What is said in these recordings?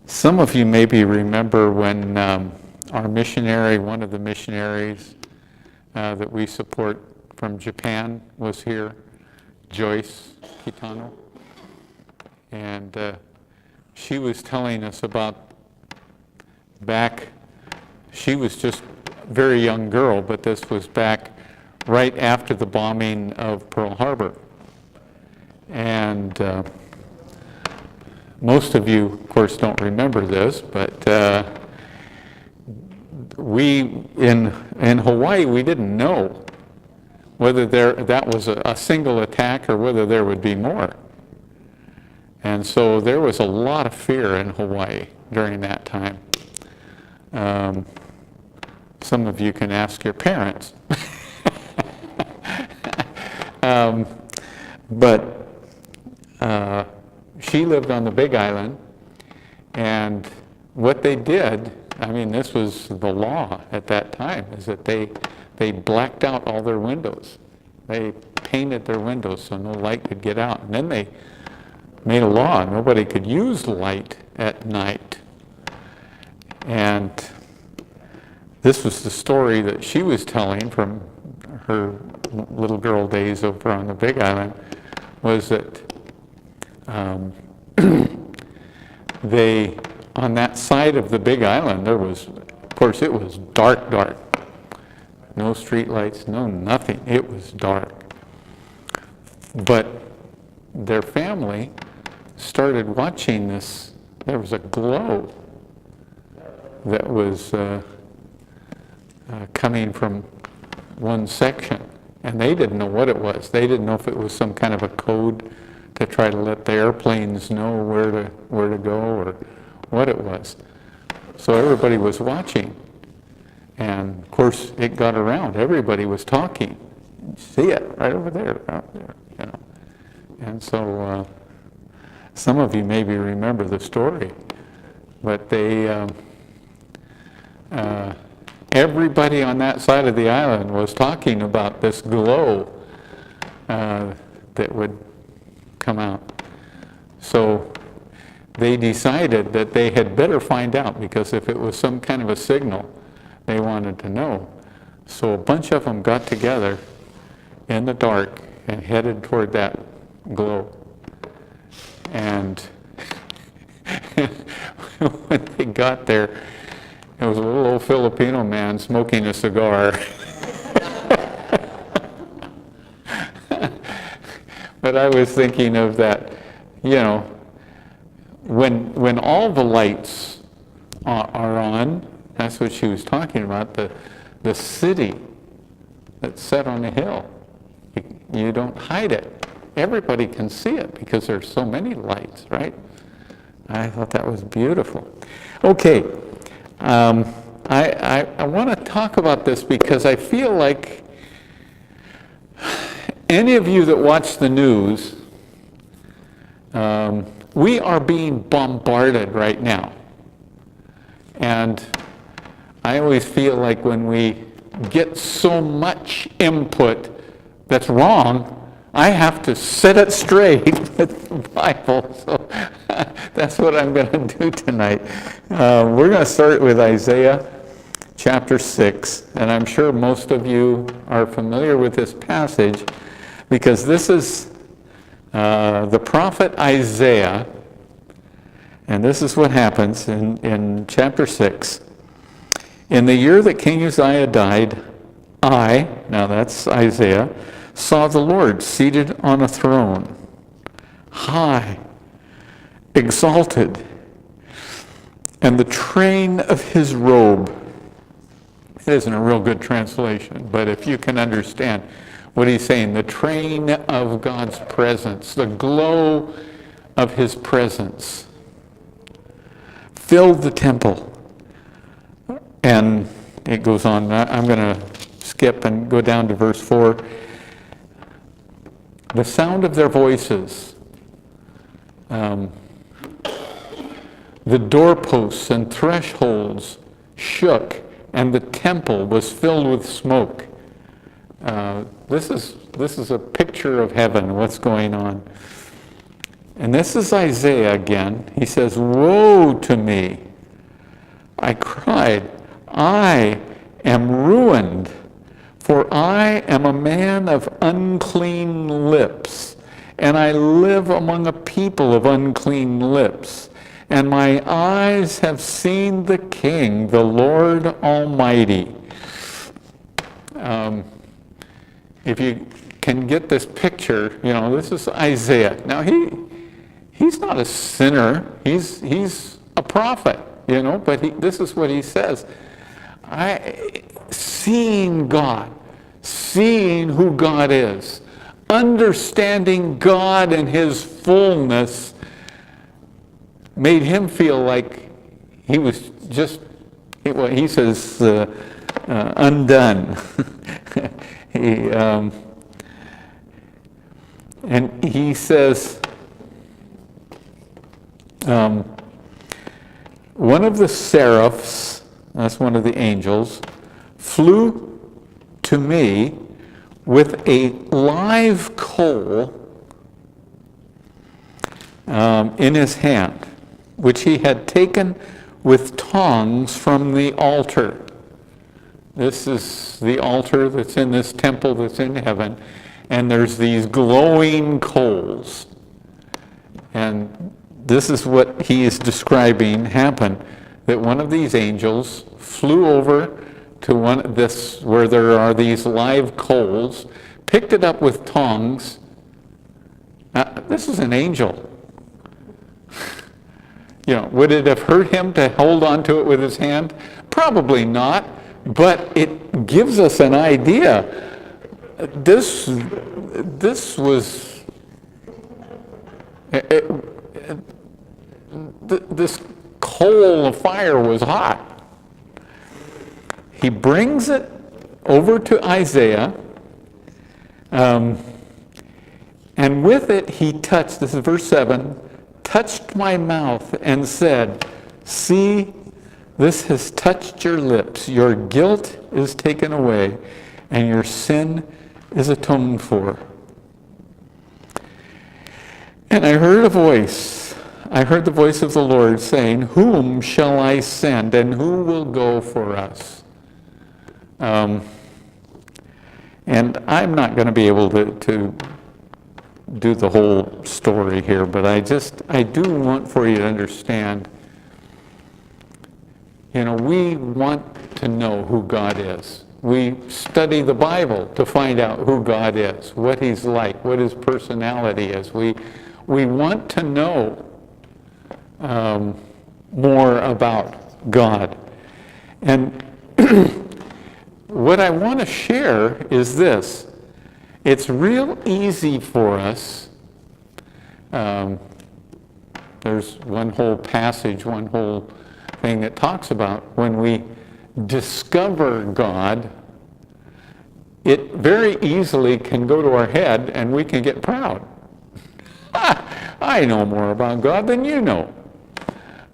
Some of you maybe remember when our missionary, one of the missionaries that we support from Japan was here, Joyce Kitano. And she was telling us about back, she was just a very young girl, but this was back right after the bombing of Pearl Harbor. And most of you, of course, don't remember this, but we, in Hawaii, we didn't know whether that was a single attack or whether there would be more. And so there was a lot of fear in Hawaii during that time. Some of you can ask your parents. But she lived on the Big Island, and what they did, I mean, this was the law at that time, is that they blacked out all their windows. They painted their windows so no light could get out. And then they made a law, nobody could use light at night. And this was the story that she was telling from her little girl days over on the Big Island, was that they, on that side of the Big Island, there was, of course, it was dark, dark. No street lights, no nothing. It was dark. But their family started watching this. There was a glow that was coming from one section, and they didn't know what it was. They didn't know if it was some kind of a code to try to let the airplanes know where to go or what it was. So everybody was watching, and of course it got around. Everybody was talking. You see it right over there, out there, you know. And so some of you maybe remember the story, but they everybody on that side of the island was talking about this glow that would come out. So they decided that they had better find out, because if it was some kind of a signal, they wanted to know. So a bunch of them got together in the dark and headed toward that glow. And when they got there, there was a little old Filipino man smoking a cigar. But I was thinking of that, you know, when all the lights are on, that's what she was talking about, the city that's set on a hill. You don't hide it. Everybody can see it because there's so many lights, right? I thought that was beautiful. Okay, I want to talk about this because I feel like any of you that watch the news, we are being bombarded right now. And I always feel like when we get so much input that's wrong, I have to set it straight with the Bible. So that's what I'm going to do tonight. We're going to start with Isaiah chapter 6. And I'm sure most of you are familiar with this passage, because this is the prophet Isaiah. And this is what happens in chapter 6. In the year that King Uzziah died, now that's Isaiah, saw the Lord seated on a throne, high, exalted, and the train of his robe. It isn't a real good translation, but if you can understand what he's saying, the train of God's presence, the glow of his presence, filled the temple. And it goes on. I'm going to skip and go down to verse 4. The sound of their voices, the doorposts and thresholds shook, and the temple was filled with smoke. This is a picture of heaven, what's going on. And this is Isaiah again. He says, "Woe to me! I cried, I am ruined, for I am a man of unclean lips, and I live among a people of unclean lips. And my eyes have seen the King, the Lord Almighty." If you can get this picture, this is Isaiah. Now he's not a sinner. He's a prophet, but this is what he says. Seeing God, seeing who God is, understanding God and his fullness made him feel like he was just, he says, undone. And he says, one of the seraphs, that's one of the angels, flew to me with a live coal in his hand, which he had taken with tongs from the altar. This is the altar that's in this temple that's in heaven, and there's these glowing coals. And this is what he is describing happened, that one of these angels flew over to where there are these live coals, picked it up with tongs. This is an angel. Would it have hurt him to hold on to it with his hand? Probably not, but it gives us an idea. This was this coal of fire was hot. He brings it over to Isaiah, and with it he touched, this is verse 7, touched my mouth and said, "See, this has touched your lips. Your guilt is taken away, and your sin is atoned for." And I heard a voice. I heard the voice of the Lord saying, "Whom shall I send, and who will go for us?" And I'm not going to be able to do the whole story here, but I do want for you to understand, we want to know who God is. We study the Bible to find out who God is, what he's like, what his personality is. We want to know more about God. And what I want to share is this. It's real easy for us. There's one whole passage, one whole thing that talks about when we discover God, it very easily can go to our head and we can get proud. I know more about God than you know.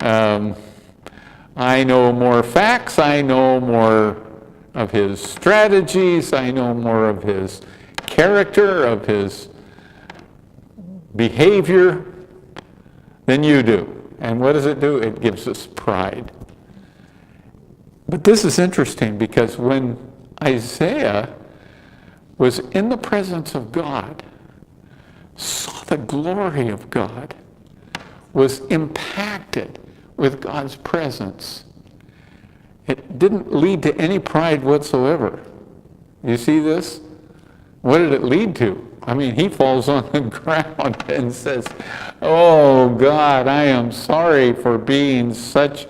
I know more facts. I know more of his strategies. I know more of his character, of his behavior than you do. And what does it do? It gives us pride. But this is interesting because when Isaiah was in the presence of God, saw the glory of God, was impacted with God's presence, it didn't lead to any pride whatsoever. You see this? What did it lead to? I mean, he falls on the ground and says, "Oh God, I am sorry for being such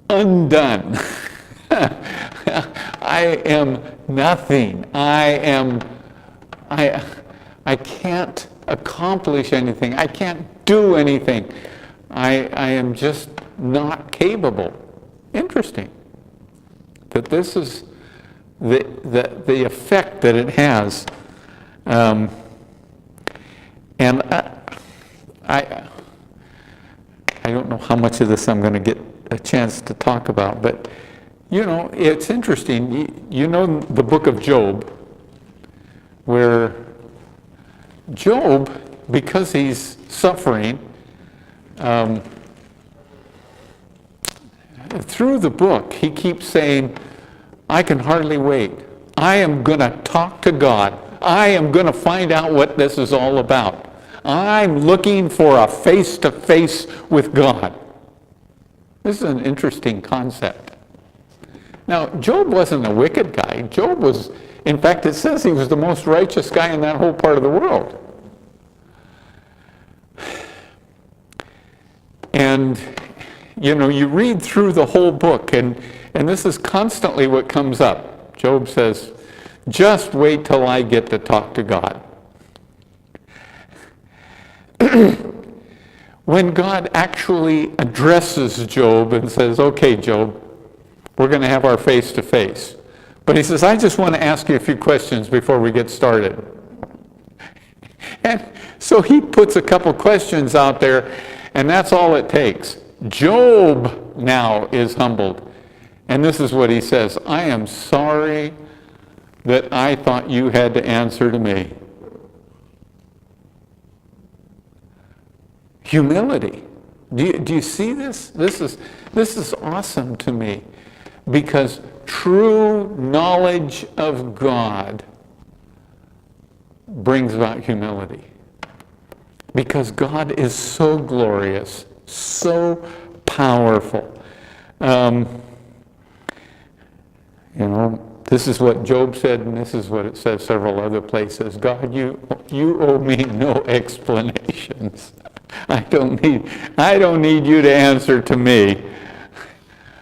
undone. I am nothing. I can't accomplish anything. I can't do anything. I am just not capable." Interesting that this is the effect that it has. And I don't know how much of this I'm going to get a chance to talk about, but it's interesting. You know the book of Job, where Job, because he's suffering, through the book, he keeps saying, I can hardly wait. I am going to talk to God. I am going to find out what this is all about. I'm looking for a face-to-face with God. This is an interesting concept. Now, Job wasn't a wicked guy. Job was, in fact, it says he was the most righteous guy in that whole part of the world. And, you know, you read through the whole book, and this is constantly what comes up. Job says, just wait till I get to talk to God. When God actually addresses Job and says, okay, Job, we're going to have our face-to-face. But he says, I just want to ask you a few questions before we get started. And so he puts a couple questions out there, and that's all it takes. Job now is humbled. And this is what he says, I am sorry that I thought you had to answer to me. Humility. Do you see this? This is awesome to me, because true knowledge of God brings about humility. Because God is so glorious, so powerful. You know, this is what Job said, and this is what it says several other places. God, you owe me no explanations. I don't need you to answer to me.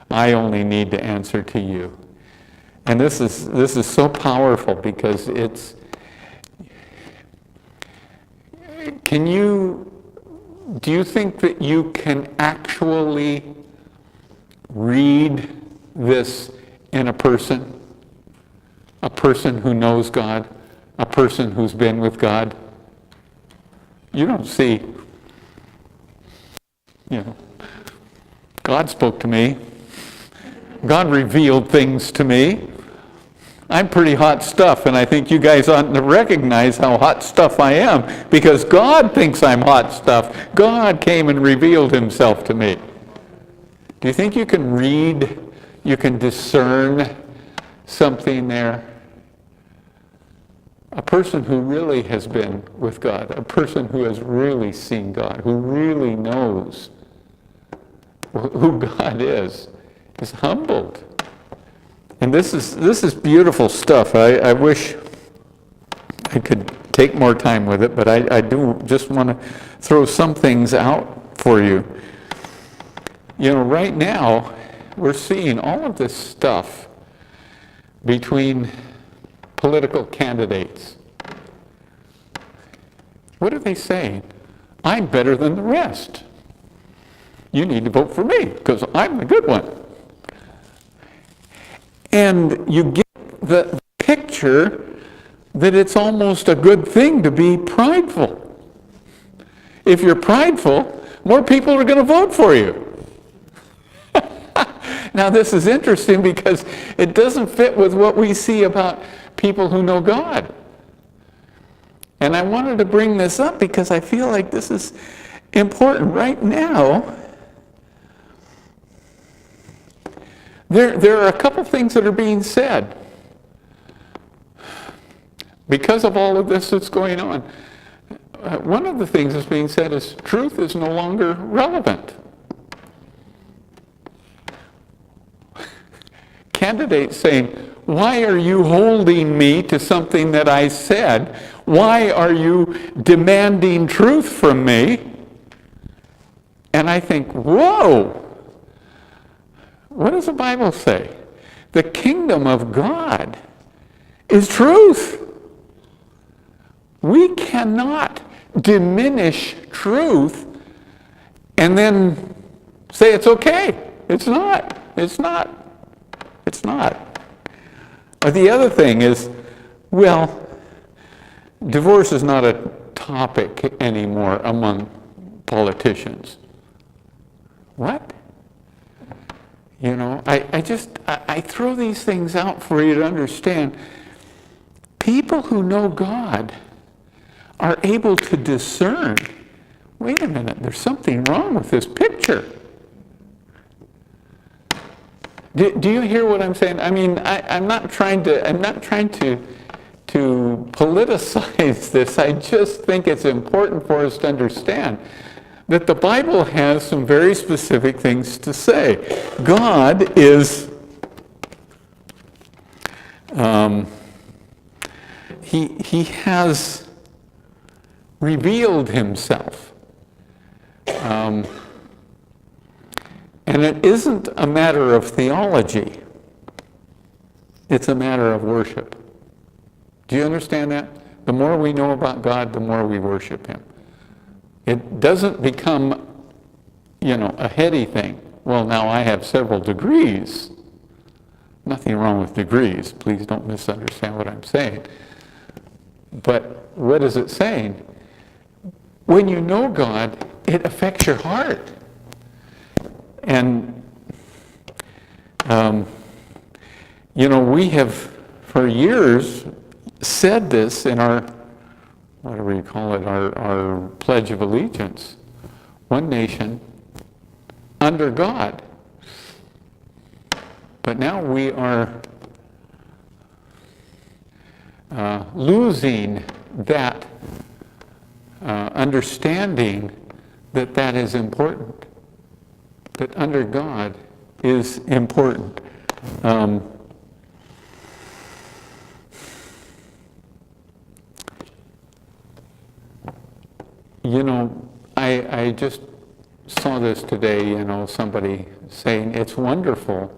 I only need to answer to you. And this is so powerful, because it's, do you think that you can actually read this in a person who knows God, a person who's been with God? You don't see, you know, God spoke to me. God revealed things to me. I'm pretty hot stuff, and I think you guys ought to recognize how hot stuff I am, because God thinks I'm hot stuff. God came and revealed himself to me. Do you think you can read, you can discern something there? A person who really has been with God, a person who has really seen God, who really knows who God is humbled. And this is beautiful stuff. I wish I could take more time with it, but I do just want to throw some things out for you. You know, right now, we're seeing all of this stuff between political candidates. What are they saying? I'm better than the rest. You need to vote for me, because I'm the good one. And you get the picture that it's almost a good thing to be prideful. If you're prideful, more people are going to vote for you. Now, this is interesting, because it doesn't fit with what we see about people who know God. And I wanted to bring this up because I feel like this is important right now. There are a couple things that are being said because of all of this that's going on. One of the things that's being said is truth is no longer relevant. Candidates saying, why are you holding me to something that I said? Why are you demanding truth from me? And I think, whoa! What does the Bible say? The kingdom of God is truth. We cannot diminish truth and then say it's okay. It's not. It's not. It's not. But the other thing is, well, divorce is not a topic anymore among politicians. What? You know, I throw these things out for you to understand. People who know God are able to discern, wait a minute, there's something wrong with this picture. Do you hear what I'm saying? I mean, I'm not trying to politicize this. I just think it's important for us to understand that the Bible has some very specific things to say. God is, he has revealed himself. And it isn't a matter of theology. It's a matter of worship. Do you understand that? The more we know about God, the more we worship him. It doesn't become, a heady thing. Well, now I have several degrees. Nothing wrong with degrees. Please don't misunderstand what I'm saying. But what is it saying? When you know God, it affects your heart. And, we have for years said this in our, whatever you call it, our Pledge of Allegiance. One nation under God. But now we are losing that understanding that is important. That under God is important. I just saw this today, somebody saying it's wonderful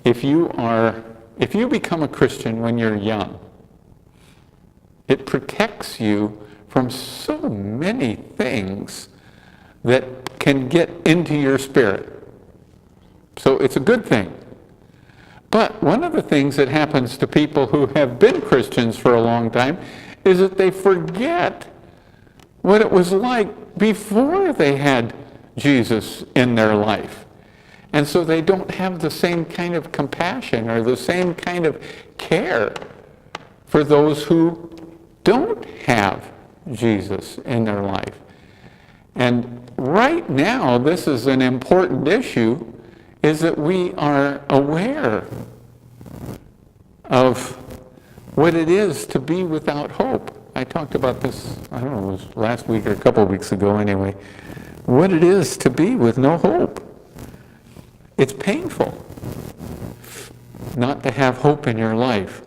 if you become a Christian when you're young. It protects you from so many things that can get into your spirit. So it's a good thing. But one of the things that happens to people who have been Christians for a long time is that they forget what it was like before they had Jesus in their life. And so they don't have the same kind of compassion or the same kind of care for those who don't have Jesus in their life. And right now, this is an important issue, is that we are aware of what it is to be without hope. I talked about this, I don't know, it was last week or a couple of weeks ago anyway. What it is to be with no hope. It's painful not to have hope in your life.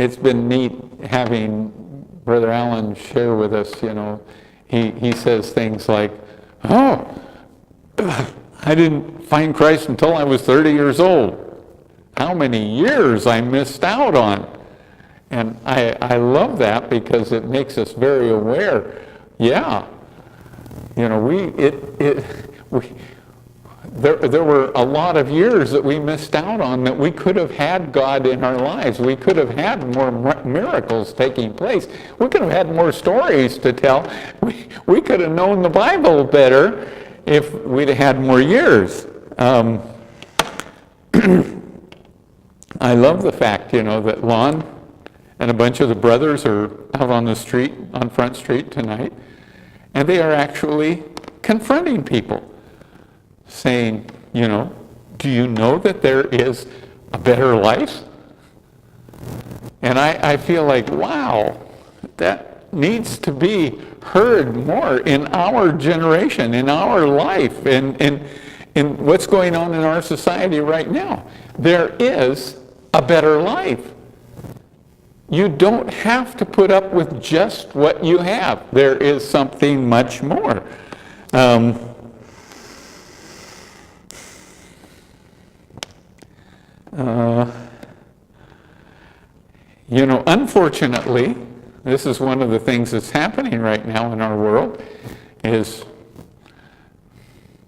It's been neat having Brother Allen share with us. He says things like, "Oh, I didn't find Christ until I was 30 years old. How many years I missed out on." And I love that because it makes us very aware. Yeah, there were a lot of years that we missed out on that we could have had God in our lives. We could have had more miracles taking place. We could have had more stories to tell. We could have known the Bible better if we'd have had more years. I love the fact, that Lon and a bunch of the brothers are out on the street, on Front Street tonight, and they are actually confronting people, saying, do you know that there is a better life? And I feel like, wow, that needs to be heard more in our generation, in our life, in what's going on in our society right now. There is a better life. You don't have to put up with just what you have. There is something much more. Unfortunately, this is one of the things that's happening right now in our world, is,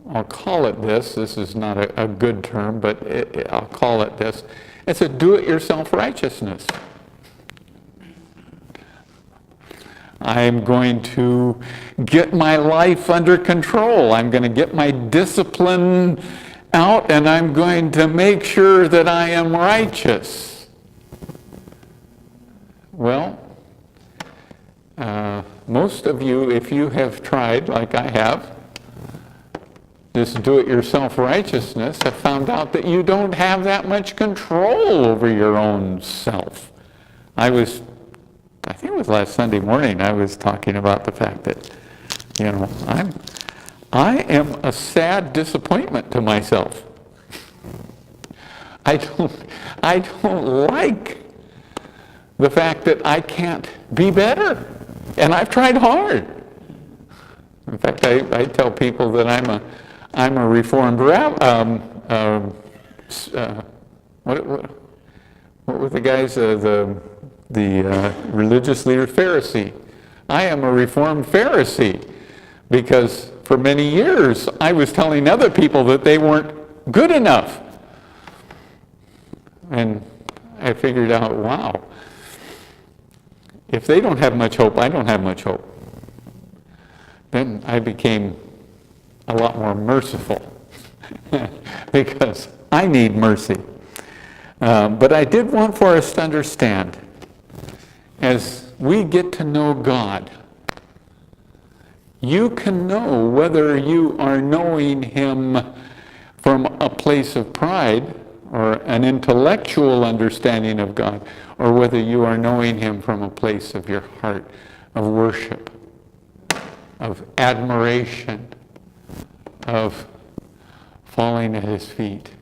I'll call it this is not a good term, but I'll call it this. It's a do-it-yourself righteousness. I'm going to get my life under control. I'm going to get my discipline out, and I'm going to make sure that I am righteous. Well, most of you, if you have tried, like I have, this do-it-yourself righteousness, have found out that you don't have that much control over your own self. I think it was last Sunday morning, I was talking about the fact that, I am a sad disappointment to myself. I don't like the fact that I can't be better, and I've tried hard. In fact, I tell people that I'm a reformed what were the guys, the religious leader, Pharisee. I am a reformed Pharisee because for many years I was telling other people that they weren't good enough. And I figured out, wow, if they don't have much hope, I don't have much hope. Then I became a lot more merciful because I need mercy. But I did want for us to understand, as we get to know God, you can know whether you are knowing Him from a place of pride or an intellectual understanding of God, or whether you are knowing Him from a place of your heart, of worship, of admiration, of falling at His feet.